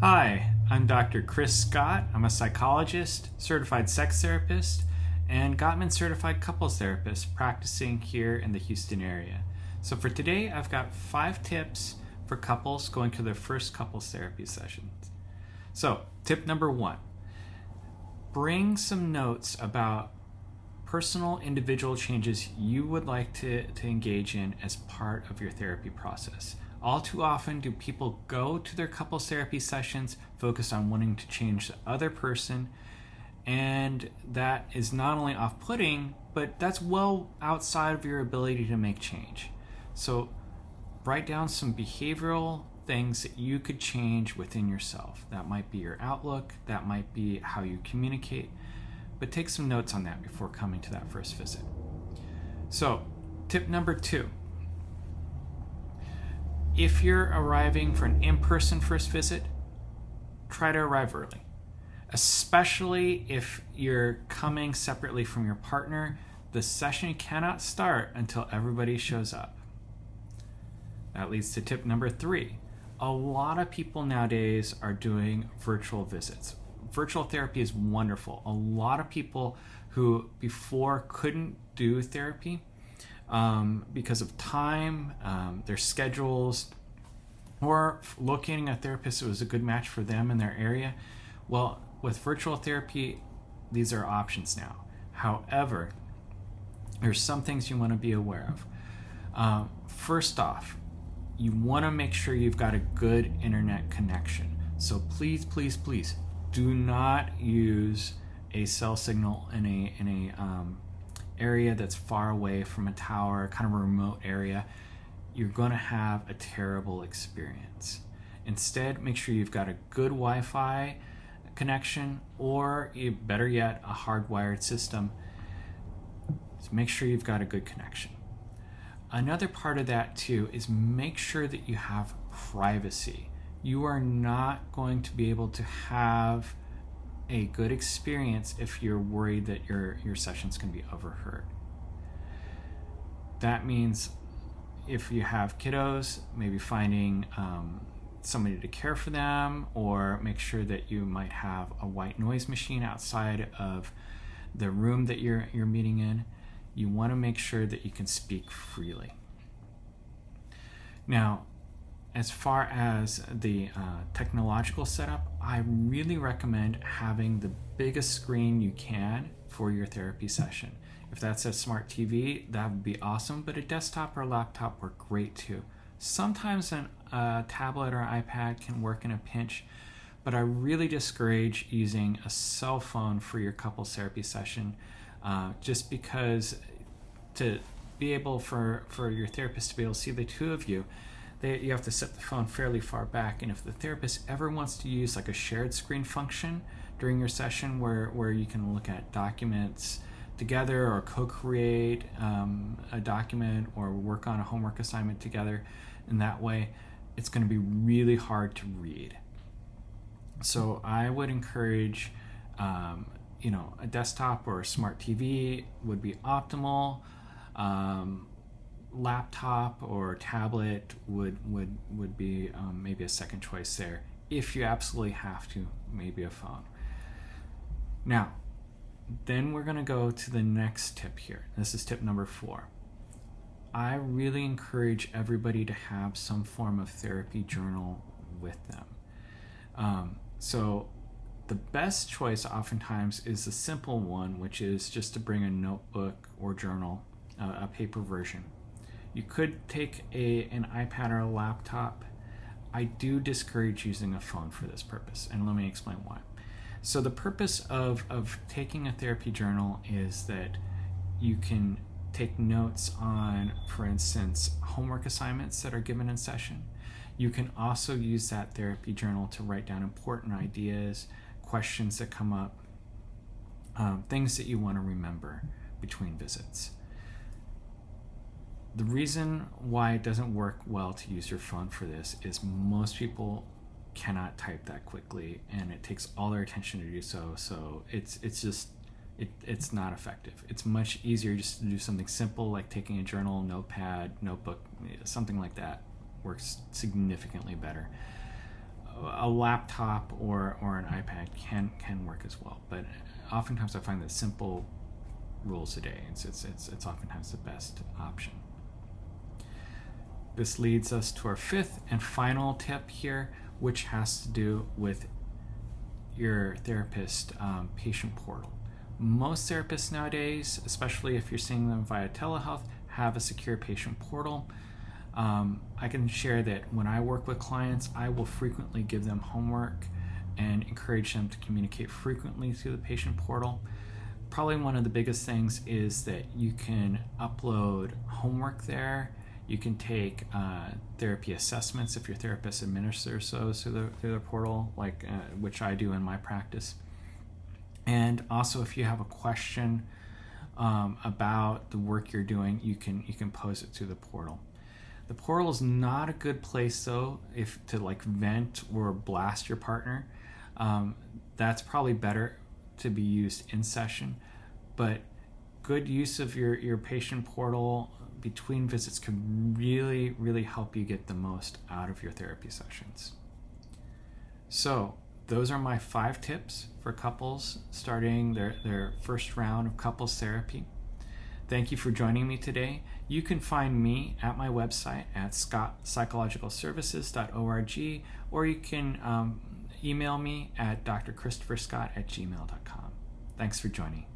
Hi, I'm Dr. Chris Scott. I'm a psychologist, certified sex therapist, and Gottman certified couples therapist practicing here in the Houston area. So for today, I've got 5 tips for couples going to their first couples therapy sessions. So, tip number 1, bring some notes about personal individual changes you would like to engage in as part of your therapy process. All too often do people go to their couples therapy sessions focused on wanting to change the other person, and that is not only off-putting, but that's well outside of your ability to make change. So write down some behavioral things that you could change within yourself. That might be your outlook, that might be how you communicate, but take some notes on that before coming to that first visit. So, tip number 2. If you're arriving for an in-person first visit, try to arrive early. Especially if you're coming separately from your partner, the session cannot start until everybody shows up. That leads to tip number 3. A lot of people nowadays are doing virtual visits. Virtual therapy is wonderful. A lot of people who before couldn't do therapy because of time, their schedules, or locating a therapist that was a good match for them in their area. Well, with virtual therapy, these are options now. However, there's some things you want to be aware of. First off, you want to make sure you've got a good internet connection. So please, please, please do not use a cell signal in a area that's far away from a tower, kind of a remote area. You're going to have a terrible experience. Instead, make sure you've got a good Wi-Fi connection, or better yet, a hardwired system. So make sure you've got a good connection. Another part of that too is make sure that you have privacy. You are not going to be able to have a good experience if you're worried that your session's going to be overheard. That means if you have kiddos, maybe finding somebody to care for them, or make sure that you might have a white noise machine outside of the room that you're meeting in. You want to make sure that you can speak freely. Now, as far as the technological setup, I really recommend having the biggest screen you can for your therapy session. If that's a smart TV, that would be awesome, but a desktop or laptop work great too. Sometimes a tablet or iPad can work in a pinch, but I really discourage using a cell phone for your couples therapy session, just because to be able for your therapist to be able to see the two of you, you have to set the phone fairly far back. And if the therapist ever wants to use like a shared screen function during your session where you can look at documents together, or co-create a document, or work on a homework assignment together in that way, it's going to be really hard to read. So I would encourage a desktop or a smart TV would be optimal. Laptop or tablet would be maybe a second choice there. If you absolutely have to, maybe a phone. Now, then we're going to go to the next tip here. This is tip number 4. I really encourage everybody to have some form of therapy journal with them. So the best choice oftentimes is the simple one, which is just to bring a notebook or journal, a paper version. You could take an iPad or a laptop. I do discourage using a phone for this purpose, and let me explain why. So the purpose of taking a therapy journal is that you can take notes on, for instance, homework assignments that are given in session. You can also use that therapy journal to write down important ideas, questions that come up, things that you want to remember between visits. The reason why it doesn't work well to use your phone for this is most people cannot type that quickly, and it takes all their attention to do so. So it's not effective. It's much easier just to do something simple like taking a journal, notepad, notebook, something like that works significantly better. a laptop or an iPad can work as well. But oftentimes I find that simple rules a day, it's oftentimes the best option. This leads us to our fifth and final tip here, which has to do with your therapist patient portal. Most therapists nowadays, especially if you're seeing them via telehealth, have a secure patient portal. I can share that when I work with clients, I will frequently give them homework and encourage them to communicate frequently through the patient portal. Probably one of the biggest things is that you can upload homework there. You can take therapy assessments if your therapist administers those through the portal, like which I do in my practice. And also, if you have a question about the work you're doing, you can pose it through the portal. The portal is not a good place though to like vent or blast your partner. That's probably better to be used in session, but good use of your patient portal between visits can really help you get the most out of your therapy sessions. So those are my 5 tips for couples starting their first round of couples therapy. Thank you for joining me today. You can find me at my website at scottpsychologicalservices.org, or you can email me at drchristopherscott@gmail.com. Thanks for joining.